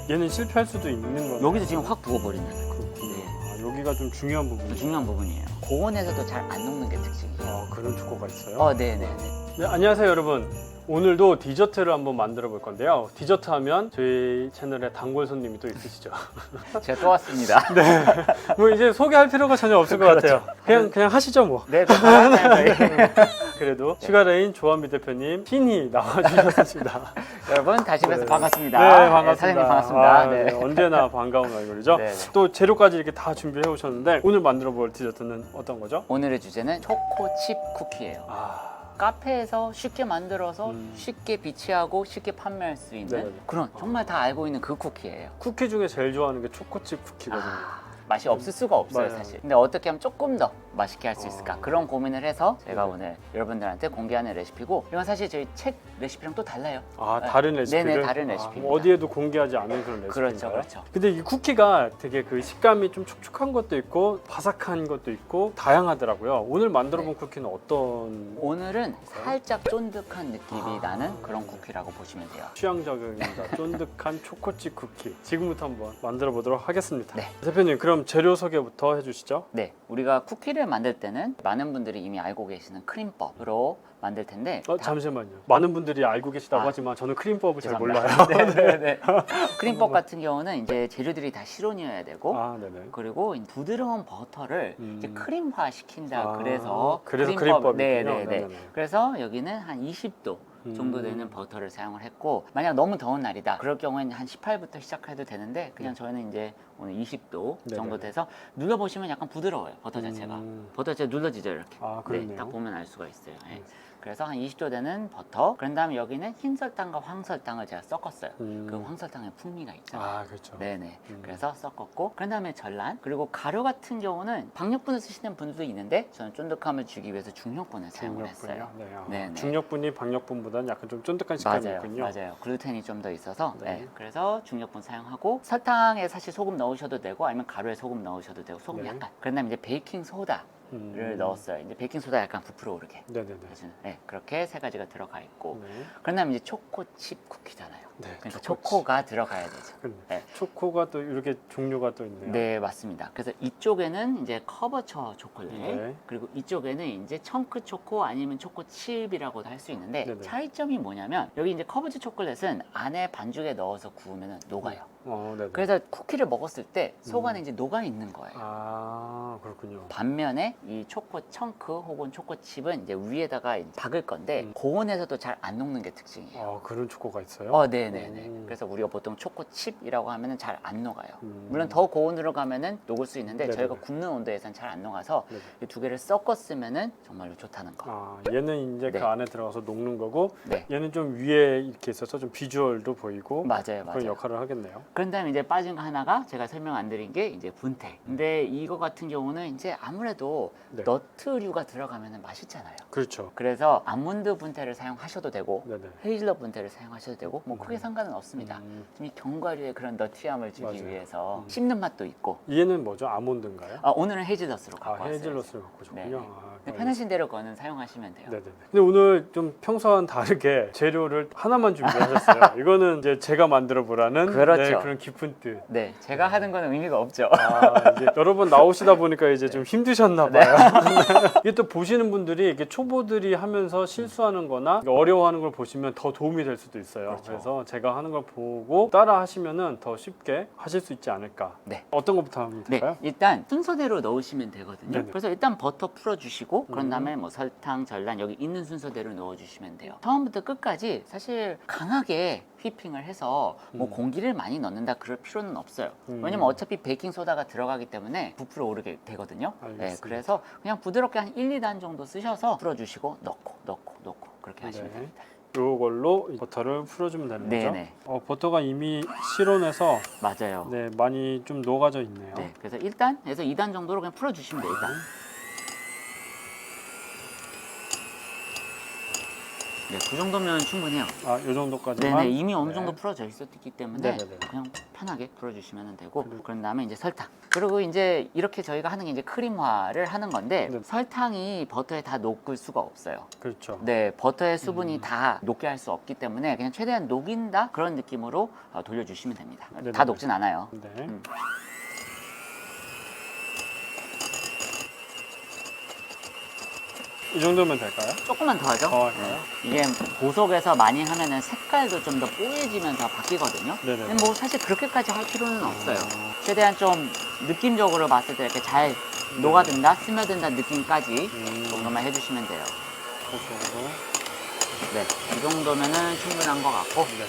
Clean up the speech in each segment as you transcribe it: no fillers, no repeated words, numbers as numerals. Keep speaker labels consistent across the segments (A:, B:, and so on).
A: 얘는 실패할 수도 있는 거예요.
B: 여기도 지금 확 부어버리는.
A: 그렇군요.
B: 네.
A: 아, 여기가 좀 중요한 부분이에요.
B: 중요한 부분이에요. 고온에서도 잘 안 녹는 게 특징이에요.
A: 아, 그런 초코가 있어요?
B: 네네네.
A: 네, 안녕하세요 여러분. 오늘도 디저트를 한번 만들어 볼 건데요. 디저트 하면 저희 채널에 단골 손님이 또 있으시죠.
B: 제가 또 왔습니다.
A: 네. 뭐 이제 소개할 필요가 전혀 없을 것 같아요. 그냥 하시죠 뭐.
B: 네, 저희.
A: 그래도 슈가레인 조한미 대표님 신이 나와주셨습니다.
B: 여러분 다시 뵈서
A: 네.
B: 반갑습니다.
A: 네, 반갑습니다.
B: 사장님 반갑습니다.
A: 아,
B: 네.
A: 네, 언제나 반가운 얼굴이죠.
B: 네.
A: 또 재료까지 이렇게 다 준비해 오셨는데 오늘 만들어 볼 디저트는 어떤 거죠?
B: 오늘의 주제는 초코칩 쿠키예요.
A: 아,
B: 카페에서 쉽게 만들어서
A: 음.
B: 쉽게 비치하고 쉽게 판매할 수 있는
A: 네네.
B: 그런 정말 다 알고 있는 그 쿠키예요.
A: 쿠키 중에 제일 좋아하는 게 초코칩 쿠키거든요.
B: 맛이 없을 수가 없어요,
A: 맞아요.
B: 사실. 근데 어떻게 하면 조금 더 맛있게 할 수 있을까?
A: 아.
B: 그런 고민을 해서 제가
A: 네.
B: 오늘 여러분들한테 공개하는 레시피고, 이건 사실 저희 책 레시피랑 또 달라요.
A: 아, 다른 레시피를?
B: 네네, 다른
A: 아,
B: 레시피입니다.
A: 뭐 어디에도 공개하지 않은 그런 레시피인가요?
B: 그렇죠, 그렇죠.
A: 근데 이 쿠키가 되게 그 식감이 좀 촉촉한 것도 있고 바삭한 것도 있고 다양하더라고요. 오늘 만들어 본
B: 네.
A: 쿠키는 어떤
B: 오늘은 살짝 쫀득한 느낌이
A: 아.
B: 나는 그런 쿠키라고 보시면 돼요.
A: 취향 저격입니다. 쫀득한 초코칩 쿠키. 지금부터 한번 만들어 보도록 하겠습니다.
B: 네.
A: 대표님, 그럼 재료 소개부터 해주시죠.
B: 네, 우리가 쿠키를 만들 때는 많은 분들이 이미 알고 계시는 크림법으로 만들 텐데
A: 잠시만요. 많은 분들이 알고 계시다고
B: 아.
A: 하지만 저는 크림법을 잘
B: 죄송합니다.
A: 몰라요.
B: 네네네. 크림법 같은 경우는 이제 재료들이 다 실온이어야 되고
A: 아, 네네.
B: 그리고 부드러운 버터를 이제 크림화 시킨다.
A: 아,
B: 그래서
A: 크림법이군요.
B: 네네네.
A: 네네네.
B: 그래서 여기는 한 20도 정도 되는 버터를 사용을 했고, 만약 너무 더운 날이다 그럴 경우에는 한 18부터 시작해도 되는데 그냥 저희는 이제 오늘 20도 정도
A: 네네네.
B: 돼서 눌러보시면 약간 부드러워요, 버터 자체가. 버터 자체가 눌러지죠, 이렇게.
A: 아,
B: 네,
A: 그렇네요.
B: 딱 보면 알 수가 있어요. 네. 그래서 한 20도 되는 버터, 그런 다음에 여기는 흰 설탕과 황설탕을 제가 섞었어요. 그 황설탕의 풍미가 있잖아요.
A: 아, 그렇죠.
B: 네네. 그래서 섞었고, 그런 다음에 전란, 그리고 가루 같은 경우는 박력분을 쓰시는 분들도 있는데 저는 쫀득함을 주기 위해서 중력분을 사용을 했어요.
A: 네. 아,
B: 네네.
A: 중력분이 박력분보다는 약간 좀 쫀득한 식감이
B: 맞아요,
A: 있군요.
B: 맞아요. 글루텐이 좀 더 있어서
A: 네.
B: 네. 그래서 중력분 사용하고, 설탕에 사실 소금 넣으셔도 되고 아니면 가루에 소금 넣으셔도 되고, 소금
A: 네.
B: 약간. 그런 다음에 이제 베이킹 소다를 넣었어요. 이제 베이킹 소다 약간 부풀어 오르게.
A: 네네네.
B: 네, 그렇게 세 가지가 들어가 있고,
A: 네.
B: 그런 다음에 이제 초코칩 쿠키잖아요.
A: 네,
B: 그러니까
A: 초코칩.
B: 초코가 들어가야 되죠. 네.
A: 초코가 또 이렇게 종류가 또 있네요.
B: 네, 맞습니다. 그래서 이쪽에는 이제 커버처 초콜릿,
A: 네.
B: 그리고 이쪽에는 이제 청크 초코 아니면 초코칩이라고도 할 수 있는데,
A: 네네.
B: 차이점이 뭐냐면 여기 이제 커버처 초콜릿은 안에 반죽에 넣어서 구우면 녹아요.
A: 네네.
B: 그래서 쿠키를 먹었을 때 속 안에 이제 녹아 있는 거예요.
A: 아, 그렇군요.
B: 반면에 이 초코 청크 혹은 초코칩은 이제 위에다가 이제 박을 건데 고온에서도 잘 안 녹는 게 특징이에요.
A: 아, 그런 초코가 있어요?
B: 네네네. 그래서 우리가 보통 초코칩이라고 하면은 잘 안 녹아요.
A: 음.
B: 물론 더 고온으로 가면은 녹을 수 있는데
A: 네네네.
B: 저희가 굽는 온도에선 잘 안 녹아서
A: 네네.
B: 이 두 개를 섞었으면은 정말로 좋다는 거.
A: 아, 얘는 이제
B: 네.
A: 그 안에 들어가서 녹는 거고,
B: 네.
A: 얘는 좀 위에 이렇게 있어서 좀 비주얼도 보이고
B: 맞아요,
A: 그런
B: 맞아요.
A: 역할을 하겠네요.
B: 그런 다음에 이제 빠진 거 하나가 제가 설명 안 드린 게 이제 분태. 근데 이거 같은 경우는 이제 아무래도
A: 네.
B: 너트류가 들어가면은 맛있잖아요.
A: 그렇죠.
B: 그래서 아몬드 분태를 사용하셔도 되고
A: 네네.
B: 헤이즐넛 분태를 사용하셔도 되고 뭐 크게 상관은 없습니다. 좀 이 견과류의 그런 너티함을 주기
A: 맞아요.
B: 위해서 씹는 맛도 있고.
A: 얘는 뭐죠? 아몬드인가요?
B: 오늘은 헤이즐넛으로 갖고 왔어요.
A: 헤이즐넛을 갖고 오셨군요.
B: 네.
A: 아,
B: 네, 편하신 대로 그거는 사용하시면 돼요.
A: 네네. 근데 오늘 좀 평소와는 다르게 재료를 하나만 준비하셨어요. 이거는 이제 제가 만들어 보라는
B: 그렇죠.
A: 네, 그런 깊은 뜻.
B: 네, 제가 하는 거는 의미가 없죠.
A: 아, 이제 여러 번 나오시다 보니까 이제 좀 힘드셨나
B: 네.
A: 봐요. 이게 또 보시는 분들이 이게 초보들이 하면서 실수하는 거나 어려워하는 걸 보시면 더 도움이 될 수도 있어요.
B: 그렇죠.
A: 그래서 제가 하는 걸 보고 따라 하시면은 더 쉽게 하실 수 있지 않을까.
B: 네.
A: 어떤 것부터 하면
B: 네,
A: 될까요?
B: 일단 순서대로 넣으시면 되거든요.
A: 네네.
B: 그래서 일단 버터 풀어주시고 그런 다음에 뭐 설탕, 전란 여기 있는 순서대로 넣어주시면 돼요. 처음부터 끝까지 사실 강하게 휘핑을 해서 뭐 공기를 많이 넣는다 그럴 필요는 없어요. 왜냐면 어차피 베이킹 소다가 들어가기 때문에 부풀어 오르게 되거든요. 네,
A: 알겠습니다.
B: 그래서 그냥 부드럽게 한 1, 2단 정도 쓰셔서 풀어주시고 넣고 그렇게 하시면
A: 네.
B: 됩니다.
A: 요걸로 버터를 풀어주면 되는 거죠?
B: 네네.
A: 버터가 이미 실온에서
B: 맞아요.
A: 네, 많이 좀 녹아져 있네요.
B: 네, 그래서 1단에서 2단 정도로 그냥 풀어주시면 돼요. 일단. 네, 그 정도면 충분해요.
A: 아, 요 정도까지만.
B: 네네, 이미 어느
A: 네.
B: 정도 풀어져 있었기 때문에
A: 네네네.
B: 그냥 편하게 풀어주시면 되고, 그런 다음에 이제 설탕. 그리고 이제 이렇게 저희가 하는 게 이제 크림화를 하는 건데,
A: 네.
B: 설탕이 버터에 다 녹을 수가 없어요.
A: 그렇죠.
B: 네, 버터의 수분이 다 녹게 할 수 없기 때문에 그냥 최대한 녹인다 그런 느낌으로 돌려주시면 됩니다.
A: 네네네.
B: 다 녹진 않아요.
A: 네. 이 정도면 될까요?
B: 조금만 더 하죠.
A: 더 할까요?
B: 이게 고속에서 많이 하면은 색깔도 좀 더 뽀얘지면서 바뀌거든요.
A: 네네.
B: 근데 뭐 사실 그렇게까지 할 필요는 없어요. 최대한 좀 느낌적으로 봤을 때 이렇게 잘 녹아든다, 스며든다 느낌까지 정도만 해주시면 돼요.
A: 그 정도.
B: 네, 이 정도면은 충분한 것 같고,
A: 네.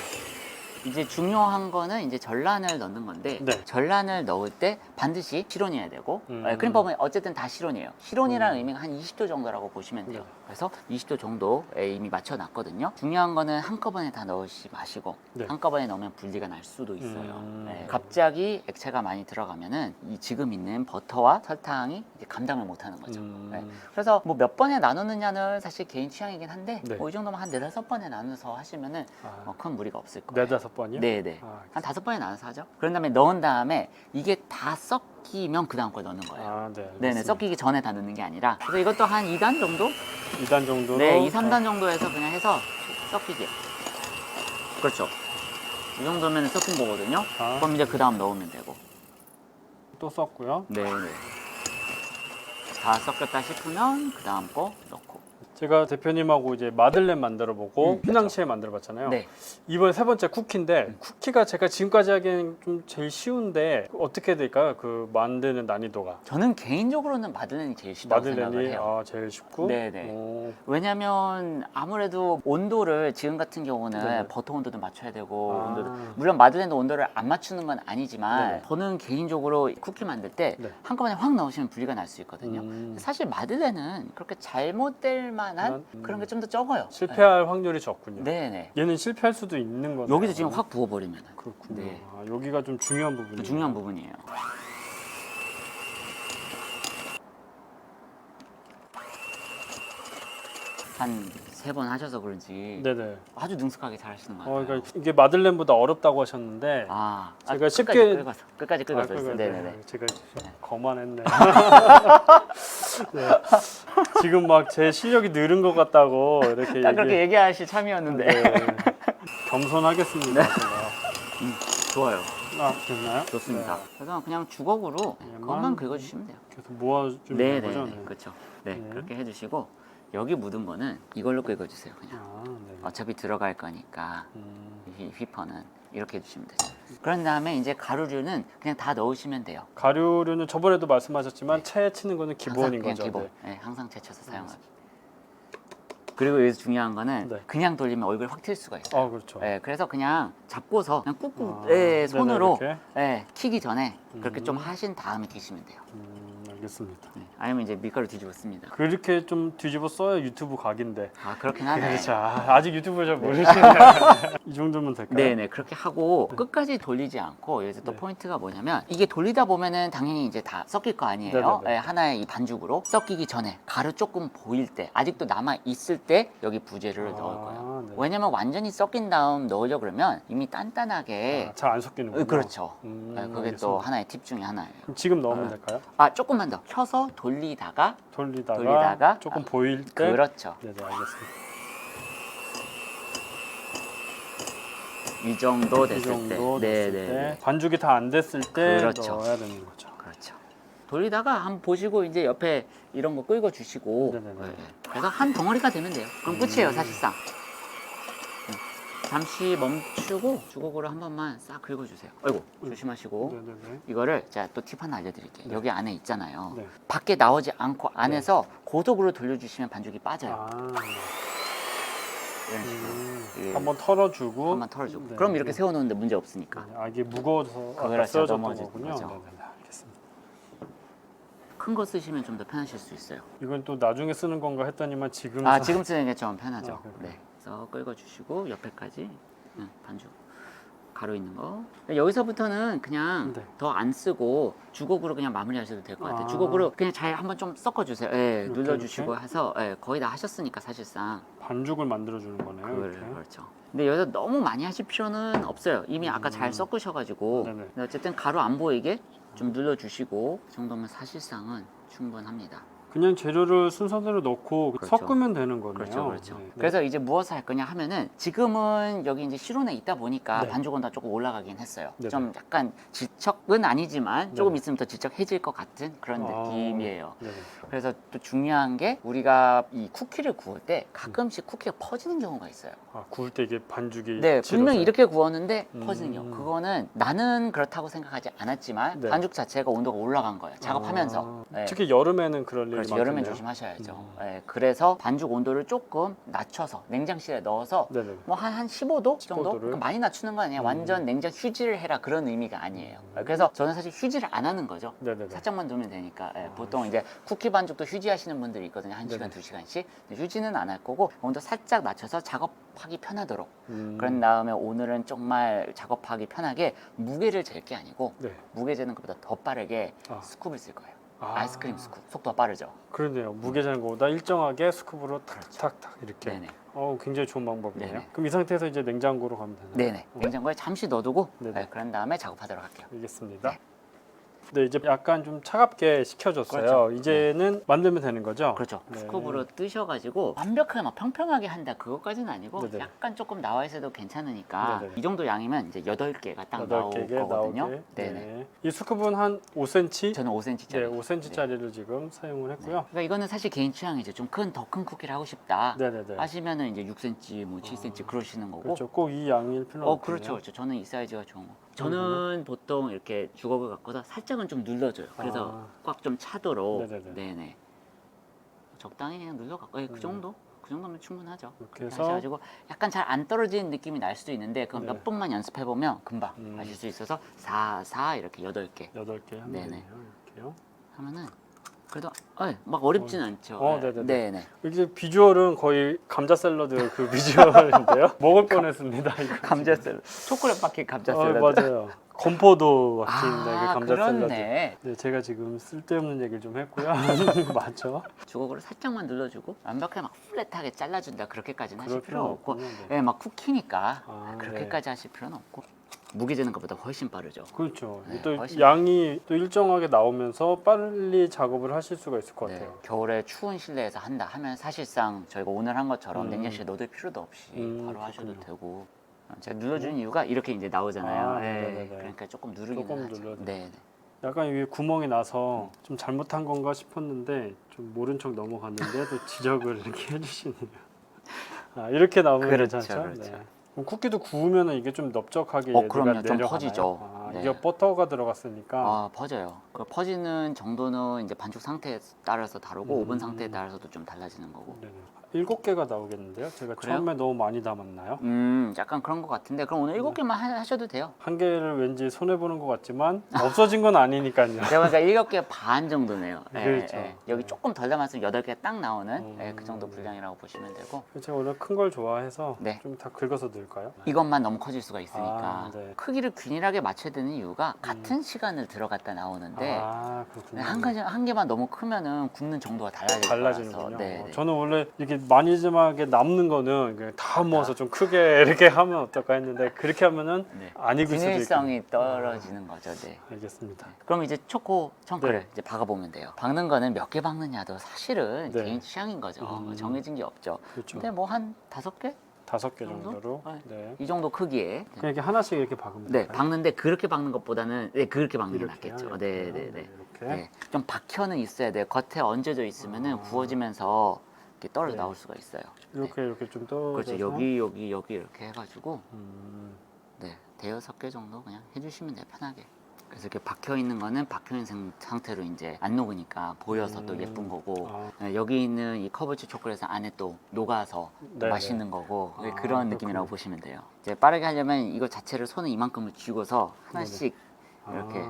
B: 이제 중요한 거는 이제 전란을 넣는 건데,
A: 네.
B: 전란을 넣을 때 반드시 실온이어야 되고, 크림법은 어쨌든 다 실온이에요. 실온이라는 의미가 한 20도 정도라고 보시면 돼요.
A: 네.
B: 그래서 20도 정도에 이미 맞춰놨거든요. 중요한 거는 한꺼번에 다 넣으시지 마시고,
A: 네.
B: 한꺼번에 넣으면 분리가 날 수도 있어요. 네. 갑자기 액체가 많이 들어가면은 이 지금 있는 버터와 설탕이 이제 감당을 못하는 거죠. 네. 그래서 뭐 몇 번에 나누느냐는 사실 개인 취향이긴 한데,
A: 네.
B: 뭐 이 정도면 한 4-5번에 나눠서 하시면은
A: 아.
B: 큰 무리가 없을 거예요.
A: 4-5번이요?
B: 네네.
A: 아,
B: 한 5번에 나눠서 하죠. 그런 다음에 넣은 다음에 이게 다 섞이면 그 다음 걸 넣는 거예요.
A: 아, 네.
B: 네네.
A: 알겠습니다.
B: 섞이기 전에 다 넣는 게 아니라. 그래서 이것도 한 2단 정도?
A: 2단 정도로.
B: 네, 2, 3단 정도에서 그냥 해서 섞이게. 그렇죠. 이 정도면 섞인 거거든요.
A: 아.
B: 그럼 이제 그 다음 넣으면 되고.
A: 또 썼고요.
B: 네네. 다 섞였다 싶으면 그 다음 거 넣고.
A: 제가 대표님하고 이제 마들렌 만들어 보고 휘낭시에 만들어 봤잖아요.
B: 네.
A: 이번 세 번째 쿠키인데 쿠키가 제가 지금까지 하기엔 좀 제일 쉬운데 어떻게 될까요? 그 만드는 난이도가.
B: 저는 개인적으로는 마들렌이 제일 쉽다고 생각을
A: 마들렌이
B: 해요.
A: 제일 쉽고.
B: 네네.
A: 오.
B: 왜냐면 아무래도 온도를 지금 같은 경우는
A: 네네.
B: 버터 온도도 맞춰야 되고
A: 아.
B: 온도도 물론 마들렌도 온도를 안 맞추는 건 아니지만
A: 네네.
B: 저는 개인적으로 쿠키 만들 때
A: 네.
B: 한꺼번에 확 넣으시면 분리가 날 수 있거든요. 사실 마들렌은 그렇게 잘못될 만한 그런 게 좀 더 적어요.
A: 실패할 확률이 적군요.
B: 네네.
A: 얘는 실패할 수도 있는 거네요.
B: 여기도 지금 확 부어버리면
A: 그렇군요.
B: 네.
A: 여기가 좀 중요한 부분이에요.
B: 중요한 부분이에요. 한 3번 하셔서 그런지
A: 네네.
B: 아주 능숙하게 잘 하시는 것 같아요.
A: 그러니까 이게 마들렌보다 어렵다고 하셨는데 제가 쉽게
B: 끝까지 긁어서
A: 그거,
B: 네네네.
A: 제가 거만했네. 네. 지금 막 제 실력이 늘은 것 같다고 이렇게
B: 딱 그렇게 얘기하실 참이었는데
A: 네. 겸손하겠습니다. 제가.
B: 좋아요.
A: 됐나요?
B: 좋습니다.
A: 네.
B: 그래서 그냥 주걱으로
A: 얘만
B: 그것만 긁어주시면 돼요.
A: 계속 모아주면
B: 네네.
A: 되는 거죠? 네.
B: 그렇죠. 네,
A: 네.
B: 그렇게 해주시고 여기 묻은 거는 이걸로 긁어주세요. 그냥
A: 네.
B: 어차피 들어갈 거니까
A: 음.
B: 이 휘퍼는 이렇게 해주시면 되죠. 그런 다음에 이제 가루류는 그냥 다 넣으시면 돼요.
A: 가루류는 저번에도 말씀하셨지만 채 치는 거는 기본인
B: 항상 그냥
A: 거죠.
B: 기본.
A: 네.
B: 네, 항상 채쳐서 사용하기. 그리고 여기서 중요한 거는
A: 네.
B: 그냥 돌리면 얼굴 확 튈 수가 있어요.
A: 그렇죠.
B: 네, 그래서 그냥 잡고서 그냥 꾹꾹
A: 네네,
B: 손으로
A: 이렇게?
B: 키기 전에 그렇게 좀 하신 다음에 키시면 돼요.
A: 알겠습니다.
B: 네, 아니면 이제 밀가루 뒤집어 씁니다.
A: 그렇게 좀 뒤집어 써야 유튜브 각인데.
B: 그렇긴 하네.
A: 그렇죠. 아직 유튜브를 잘 모르시네요. 이 정도면 될까요?
B: 네네, 그렇게 하고 끝까지 돌리지 않고 여기서 또 포인트가 뭐냐면 이게 돌리다 보면은 당연히 이제 다 섞일 거 아니에요.
A: 네네네.
B: 네, 하나의 이 반죽으로 섞이기 전에 가루 조금 보일 때 아직도 남아 있을 때 여기 부재료를 넣을 거예요.
A: 네.
B: 왜냐면 완전히 섞인 다음 넣으려 그러면 이미 단단하게
A: 잘 안 섞이는군요.
B: 그렇죠. 네, 그게 또
A: 알겠습니다.
B: 하나의 팁 중에 하나예요.
A: 그럼 지금 넣으면 될까요?
B: 조금만 더 켜서 돌리다가
A: 돌리다가 조금 보일 때.
B: 그렇죠.
A: 네네, 알겠습니다.
B: 이 정도
A: 이
B: 됐을
A: 정도
B: 때,
A: 됐을 때 반죽이 다 안 됐을 때
B: 그렇죠.
A: 넣어야 되는 거죠.
B: 그렇죠. 돌리다가 한번 보시고 이제 옆에 이런 거 끌고 주시고
A: 네네네.
B: 그래서 한 덩어리가 되면 돼요. 그럼 끝이에요, 사실상. 잠시 멈추고 주걱으로 한 번만 싹 긁어주세요. 아이고, 조심하시고.
A: 네네네.
B: 이거를 제가 또 팁 하나 알려드릴게요. 여기 안에 있잖아요.
A: 네.
B: 밖에 나오지 않고 안에서 고속으로 돌려주시면 반죽이 빠져요. 이런 식으로. 예.
A: 한번 털어주고.
B: 한번 털어주고.
A: 네.
B: 그럼 이렇게 세워놓는데 문제 없으니까.
A: 이게 무거워서 아까
B: 그렇죠,
A: 쓰러졌던
B: 넘어질
A: 거군요.
B: 거죠.
A: 네네, 알겠습니다.
B: 큰 거 쓰시면 좀 더 편하실 수 있어요.
A: 이건 또 나중에 쓰는 건가 했더니만 지금.
B: 지금 쓰는 게 좀 편하죠.
A: 그렇군요.
B: 네. 그래서 긁어주시고 옆에까지 반죽 가루 있는 거. 여기서부터는 그냥
A: 네.
B: 더 안 쓰고 주걱으로 그냥 마무리하셔도 될 것 같아요.
A: 아.
B: 주걱으로 그냥 잘 한번 좀 섞어주세요. 예,
A: 이렇게,
B: 눌러주시고
A: 이렇게?
B: 해서 예, 거의 다 하셨으니까 사실상.
A: 반죽을 만들어 주는 거네요. 이렇게.
B: 그렇죠. 근데 여기서 너무 많이 하실 필요는 없어요. 이미 아까 잘 섞으셔가지고.
A: 네네.
B: 근데 어쨌든 가루 안 보이게 좀 눌러주시고 그 정도면 사실상은 충분합니다.
A: 그냥 재료를 순서대로 넣고
B: 그렇죠.
A: 섞으면 되는 거네요.
B: 그렇죠, 그렇죠.
A: 네.
B: 그래서 이제 무엇을 할 거냐 하면은 지금은 여기 이제 실온에 있다 보니까
A: 네.
B: 반죽 온도가 조금 올라가긴 했어요.
A: 네네.
B: 좀 약간 질척은 아니지만 조금
A: 네네.
B: 있으면 더 질척해질 것 같은 그런
A: 아.
B: 느낌이에요.
A: 네네.
B: 그래서 또 중요한 게 우리가 이 쿠키를 구울 때 가끔씩 쿠키가 퍼지는 경우가 있어요.
A: 아, 구울 때 이게 반죽이
B: 네,
A: 질어서요?
B: 분명히 이렇게 구웠는데 퍼지는
A: 음.
B: 경우. 그거는 나는 그렇다고 생각하지 않았지만
A: 네.
B: 반죽 자체가 온도가 올라간 거예요. 작업하면서.
A: 아,
B: 네.
A: 특히 여름에는 그럴 일이
B: 그렇죠.
A: 많겠네요.
B: 여름엔 조심하셔야죠. 네, 그래서 반죽 온도를 조금 낮춰서 냉장실에 넣어서
A: 네네.
B: 뭐 한 15도 정도?
A: 15도를?
B: 그러니까 많이 낮추는 거 아니에요. 완전 냉장 휴지를 해라 그런 의미가 아니에요. 그래서 저는 사실 휴지를 안 하는 거죠.
A: 네네네.
B: 살짝만 두면 되니까. 예, 보통 이제 쿠키 반죽도 휴지 하시는 분들이 있거든요. 1시간,
A: 네네.
B: 2시간씩. 휴지는 안 할 거고 온도 살짝 낮춰서 작업하기 편하도록.
A: 음.
B: 그런 다음에 오늘은 정말 작업하기 편하게 무게를 잴 게 아니고
A: 네.
B: 무게 재는 것보다 더 빠르게
A: 아.
B: 스쿱을 쓸 거예요.
A: 아.
B: 아이스크림 스쿱. 속도가 빠르죠.
A: 그러네요. 무게 재는 것보다 일정하게 스쿱으로 탁탁탁 이렇게.
B: 네네.
A: 굉장히 좋은 방법이네요.
B: 네네.
A: 그럼 이 상태에서 이제 냉장고로 가면 되나요?
B: 네네. 냉장고에 잠시 넣어두고
A: 네네.
B: 그런 다음에 작업하도록 할게요.
A: 알겠습니다.
B: 네.
A: 네, 이제 약간 좀 차갑게 식혀줬어요.
B: 그렇죠.
A: 이제는 만들면 되는 거죠?
B: 그렇죠.
A: 네.
B: 스쿱으로 뜨셔가지고 완벽하게 막 평평하게 한다 그것까지는 아니고
A: 네네.
B: 약간 조금 나와 있어도 괜찮으니까
A: 네네.
B: 이 정도 양이면 이제 8개가 딱 나올
A: 8개게
B: 거거든요.
A: 나오게.
B: 네네.
A: 네. 이 스쿱은 한 5cm?
B: 저는 5cm짜리.
A: 네, 5cm짜리를 지금 사용을 했고요.
B: 그러니까 이거는 사실 개인 취향이죠. 좀 더 큰 쿠키를 하고 싶다.
A: 네네네.
B: 하시면은 이제 6cm, 뭐 7cm 그러시는 거고.
A: 그렇죠. 꼭 이 양일 필요는 없네요.
B: 그렇죠, 그렇죠. 저는 이 사이즈가 좋은 거. 저는 보통 이렇게 주걱을 갖고서 살짝은 좀 눌러줘요. 그래서 꽉 좀 차도록.
A: 네네네.
B: 네네. 적당히 그냥 눌러갖고 그 정도? 그 정도면 충분하죠.
A: 이렇게 해서
B: 그렇게 하셔가지고 약간 잘 안 떨어지는 느낌이 날 수도 있는데 그건
A: 네.
B: 몇 번만 연습해 보면 금방 하실 수 있어서 4 이렇게 8개
A: 8개 하면
B: 네네.
A: 되네요. 이렇게요.
B: 하면은 그래도 막 어렵진 않죠.
A: 네네네.
B: 네네.
A: 이게 비주얼은 거의 감자 샐러드 그 비주얼인데요. 먹을 뻔했습니다. 이거.
B: 감자 샐러드. 초콜릿 바퀴 감자
A: 아,
B: 샐러드.
A: 맞아요. 건포도 같은데 이게 감자 샐러드.
B: 그렇네.
A: 네, 제가 지금 쓸데없는 얘기를 좀 했고요. 맞죠?
B: 주걱으로 살짝만 눌러주고 완벽하게 막 플랫하게 잘라준다 그렇게까지는 하실
A: 그럴
B: 필요는
A: 필요는
B: 없고
A: 없군요. 네.
B: 막 쿠키니까
A: 아,
B: 그렇게까지 하실 필요는 없고 무게 재는 것보다 훨씬 빠르죠.
A: 그렇죠.
B: 네,
A: 또
B: 훨씬
A: 양이 또 일정하게 나오면서 빨리 작업을 하실 수가 있을 것
B: 네,
A: 같아요.
B: 겨울에 추운 실내에서 한다 하면 사실상 저희가 오늘 한 것처럼 냉장실에 넣을 필요도 없이 바로 하셔도
A: 그렇군요.
B: 되고 제가 눌러주는 이유가 이렇게 이제 나오잖아요.
A: 아,
B: 네,
A: 네네네.
B: 그러니까 조금 누르기는
A: 조금
B: 하죠.
A: 눌러야 돼요.
B: 네,
A: 약간 위에 구멍이 나서 좀 잘못한 건가 싶었는데 좀 모른 척 넘어갔는데 또 지적을 이렇게 해주시네요. 이렇게 나오면
B: 그렇죠,
A: 괜찮죠?
B: 그렇죠.
A: 네. 그럼 쿠키도 구우면 이게 좀 넓적하게
B: 그럼요.
A: 얘가
B: 좀
A: 내려가나요?
B: 퍼지죠. 네.
A: 이게 버터가 들어갔으니까
B: 퍼져요. 그 퍼지는 정도는 이제 반죽 상태에 따라서 다르고 오븐 상태에 따라서도 좀 달라지는 거고.
A: 네네. 7개가 나오겠는데요? 제가
B: 그래요?
A: 처음에 너무 많이 담았나요?
B: 약간 그런 것 같은데 그럼 오늘 7개만 하셔도 돼요.
A: 한 개를 왠지 손해보는 것 같지만 없어진 건 아니니까요.
B: 제가 보니까 7개 반 정도네요.
A: 그렇죠.
B: 여기 조금 덜 담았으면 8개 딱 나오는 그 정도 분량이라고 보시면 되고
A: 제가 원래 큰 걸 좋아해서
B: 네.
A: 좀 다 긁어서 넣을까요?
B: 이것만 너무 커질 수가 있으니까
A: 네.
B: 크기를 균일하게 맞춰야 되는 이유가 같은 시간을 들어갔다 나오는데
A: 그렇군요.
B: 한 개만 너무 크면은 굽는 정도가 달라지는 거라서.
A: 달라지는군요. 저는 원래 이렇게 마니즘하게 남는 거는 그냥 다 모아서 좀 크게 이렇게 하면 어떨까 했는데 그렇게 하면은
B: 네.
A: 안 익을 수도 있고.
B: 균일성이 떨어지는 거죠. 네.
A: 알겠습니다.
B: 그럼 이제 초코 청크를
A: 네.
B: 이제 박아보면 돼요. 박는 거는 몇 개 박느냐도 사실은
A: 네.
B: 개인 취향인 거죠. 정해진 게 없죠.
A: 그렇죠.
B: 근데 뭐 한 5개?
A: 5개
B: 정도?
A: 정도로.
B: 네.
A: 네.
B: 이 정도 크기에.
A: 그냥 이렇게 하나씩 이렇게 박으면
B: 네,
A: 될까요?
B: 박는데 그렇게 박는 것보다는 그렇게 박는 게
A: 이렇게요?
B: 낫겠죠.
A: 이렇게요?
B: 네.
A: 이렇게.
B: 네. 좀 박혀는 있어야 돼요. 겉에 얹어져 있으면은 구워지면서 이렇게 떨어져
A: 네.
B: 나올 수가 있어요.
A: 이렇게 좀 떨어져서.
B: 그렇죠. 여기 이렇게 해가지고
A: 음,
B: 네, 대여섯 개 정도 그냥 해주시면 돼요. 편하게. 그래서 이렇게 박혀 있는 거는 박혀 있는 상태로 이제 안 녹으니까 보여서 또 예쁜 거고 네, 여기 있는 이 커버치 초콜릿은 안에 또 녹아서 또
A: 네네.
B: 맛있는 거고 그런
A: 그렇군요.
B: 느낌이라고 보시면 돼요. 이제 빠르게 하려면 이거 자체를 손에 이만큼을 쥐고서 하나씩 이렇게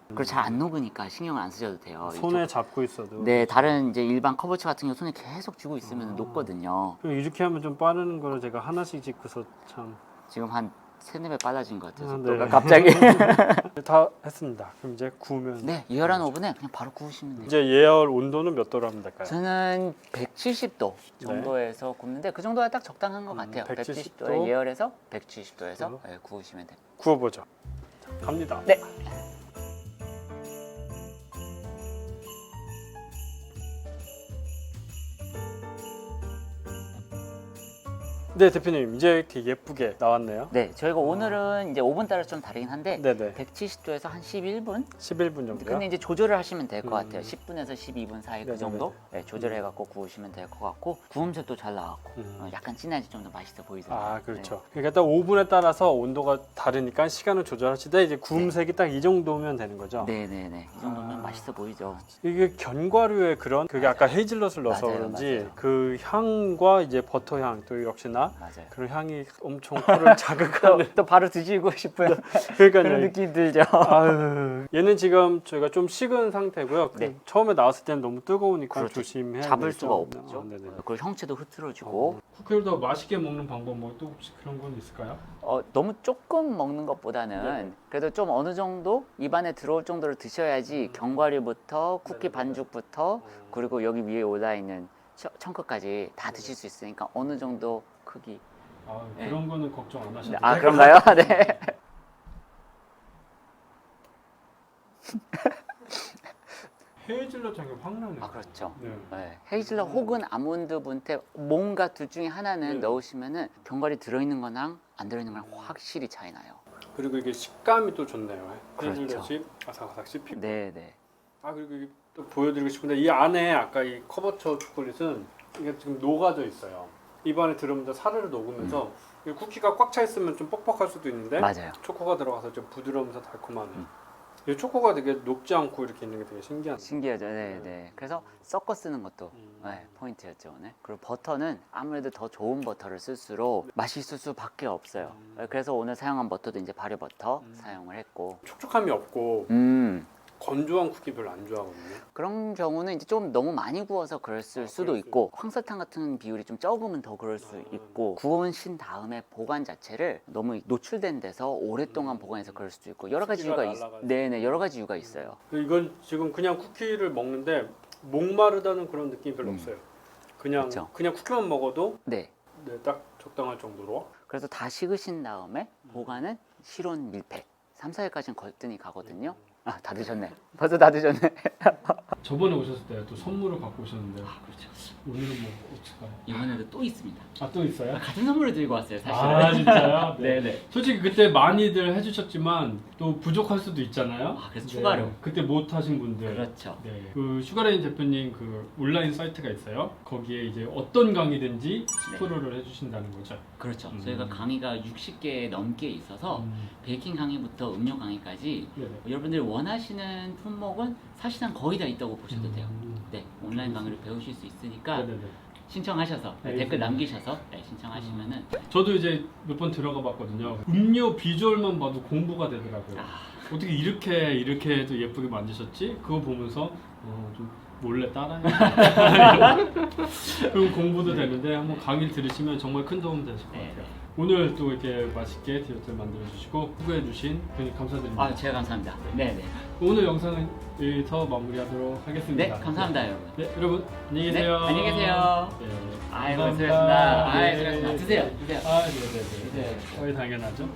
B: 그리고 잘 안 녹으니까 신경을 안 쓰셔도 돼요.
A: 손에 잡고 있어도.
B: 네, 다른 이제 일반 커버치 같은 경우 손에 계속 쥐고 있으면 녹거든요.
A: 그럼 이렇게 하면 좀 빠르는 거를 제가 하나씩 짚고서 참.
B: 지금 한 세네 배 빨라진 것 같아요.
A: 아,
B: 속도가
A: 네.
B: 갑자기.
A: 다 했습니다. 그럼 이제 구우면
B: 네, 예열한 오븐에 그냥 바로 구우시면 돼요.
A: 이제 예열 온도는 몇 도로 하면 될까요?
B: 저는 170도 정도에서 굽는데 그 정도가 딱 적당한 것 같아요.
A: 170 도?
B: 170도에 예열해서 170도에서 구우시면 돼요.
A: 구워보죠. 갑니다.
B: 네.
A: 네, 대표님 이제 이렇게 예쁘게 나왔네요.
B: 네, 저희가 오늘은 이제 오븐 따라 좀 다르긴 한데
A: 네네.
B: 170도에서 한 11분?
A: 11분 정도요.
B: 근데 이제 조절을 하시면 될 것 같아요. 10분에서 12분 사이 그
A: 네네네.
B: 정도 조절해갖고 구우시면 될 것 같고 구움새도 잘 나왔고 약간 진하지 좀 더 맛있어 보이잖아요.
A: 아, 그렇죠. 그러니까 딱 오븐에 따라서 온도가 다르니까 시간을 조절하시되 이제 구움색이 딱 이 정도면 되는 거죠.
B: 네네네. 이 정도면 맛있어 보이죠.
A: 이게 견과류의 그런 그게 아까 헤이즐넛을 넣어서
B: 맞아요,
A: 그런지
B: 맞아요.
A: 그 향과 이제 버터 향 또 역시나
B: 맞아요.
A: 그런 향이 엄청 코를 자극하는.
B: 또 바로 드시고 싶은
A: 그러니까요.
B: 그런 느낌 들죠.
A: 아유, 얘는 지금 저희가 좀 식은 상태고요.
B: 네.
A: 처음에 나왔을 때는 너무 뜨거우니까
B: 그렇죠.
A: 조심해야
B: 잡을
A: 되죠.
B: 수가 없죠.
A: 네네.
B: 그리고 형체도 흐트러지고
A: 쿠키를 더 맛있게 먹는 방법 뭐 또 혹시 그런 건 있을까요?
B: 너무 조금 먹는 것보다는
A: 네.
B: 그래도 좀 어느 정도 입안에 들어올 정도로 드셔야지 견과류부터 쿠키
A: 네네네.
B: 반죽부터 그리고 여기 위에 올라 있는 청크까지 다 드실 수 있으니까 어느 정도 크기.
A: 아,
B: 네.
A: 그런 거는 걱정 안 하셔도 돼요.
B: 아 그런가요? 네.
A: 헤이즐넛 향이 확 나네요.
B: 아 그렇죠.
A: 네.
B: 네. 헤이즐넛 혹은 아몬드 분태 뭔가 둘 중에 하나는
A: 네.
B: 넣으시면은 견과류 들어있는 거랑 안 들어있는 거랑 확실히 차이 나요.
A: 그리고 이게 식감이 또 좋네요.
B: 그렇죠.
A: 헤이즐넛이 아삭아삭 씹히고.
B: 네네.
A: 아, 그리고 이게 또 보여드리고 싶은데 이 안에 아까 이 커버처 초콜릿은 이게 지금 녹아져 있어요. 입안에 들어오면서 사르르 녹으면서 이 쿠키가 꽉 차 있으면 좀 뻑뻑할 수도 있는데
B: 맞아요.
A: 초코가 들어가서 좀 부드러우면서 달콤하네요. 이 초코가 되게 녹지 않고 이렇게 있는 게 되게 신기하네요.
B: 신기하죠. 네네. 그래서 섞어 쓰는 것도
A: 음.
B: 네, 포인트였죠 오늘. 그리고 버터는 아무래도 더 좋은 버터를 쓸수록 맛있을 수밖에 없어요. 그래서 오늘 사용한 버터도 이제 발효 버터 사용을 했고.
A: 촉촉함이 없고 건조한 쿠키 별로 안 좋아하거든요.
B: 그런 경우는 이제 좀 너무 많이 구워서 그랬을 수도 있고 황설탕 같은 비율이 좀 적으면 더 그럴 수 있고 구우신 다음에 보관 자체를 너무 노출된 데서 오랫동안 보관해서 그럴 수도 있고 여러 가지
A: 크기가
B: 이유가
A: 날아가지고.
B: 네네 여러 가지 이유가 있어요.
A: 이건 지금 그냥 쿠키를 먹는데 목마르다는 그런 느낌이 별로 없어요. 그냥
B: 그쵸.
A: 그냥 쿠키만 먹어도
B: 네.
A: 네, 딱 적당할 정도로.
B: 그래서 다 식으신 다음에 보관은 실온 밀폐 3, 4일까지는 거뜬히 가거든요. 아, 다 드셨네. 벌써 다 드셨네.
A: 저번에 오셨을 때 또 선물을 갖고 오셨는데
B: 그렇죠.
A: 오늘은 뭐 어떨까요?
B: 이번에도 또 있습니다.
A: 아, 또 있어요?
B: 같은 선물을 들고 왔어요, 사실은.
A: 아, 진짜요?
B: 네네.
A: 솔직히 그때 많이들 해주셨지만 또 부족할 수도 있잖아요.
B: 아, 그래서 추가로.
A: 그때 못 하신 분들.
B: 그렇죠.
A: 네. 그 슈가레인 대표님 그 온라인 사이트가 있어요. 거기에 이제 어떤 강의든지 10%를 해주신다는 거죠.
B: 그렇죠. 저희가 강의가 60개 넘게 있어서 베이킹 강의부터 음료 강의까지
A: 네네.
B: 여러분들이 원하시는 품목은 사실상 거의 다 있다고 보셔도 돼요. 네, 온라인 강의를 배우실 수 있으니까
A: 네네네.
B: 신청하셔서 댓글 남기셔서 신청하시면은
A: 저도 이제 몇 번 들어가 봤거든요. 음료 비주얼만 봐도 공부가 되더라고요. 어떻게 이렇게 해도 예쁘게 만드셨지? 그거 보면서 좀 몰래 따라해. 그럼 공부도 되는데 한번 강의를 들으시면 정말 큰 도움 되실 것 같아요. 오늘 또 이렇게 맛있게 디저트를 만들어 주시고 후보해 주신 분이 감사드립니다.
B: 아, 제가 감사합니다. 네네.
A: 오늘 영상은 여기서 마무리하도록 하겠습니다.
B: 네, 감사합니다, 여러분.
A: 네, 여러분 안녕히
B: 네,
A: 계세요.
B: 안녕히 계세요.
A: 네,
B: 아이고,
A: 감사합니다.
B: 수고하셨습니다. 아이, 수고하셨습니다. 드세요, 드세요.
A: 아, 네네네. 거의 당연하죠.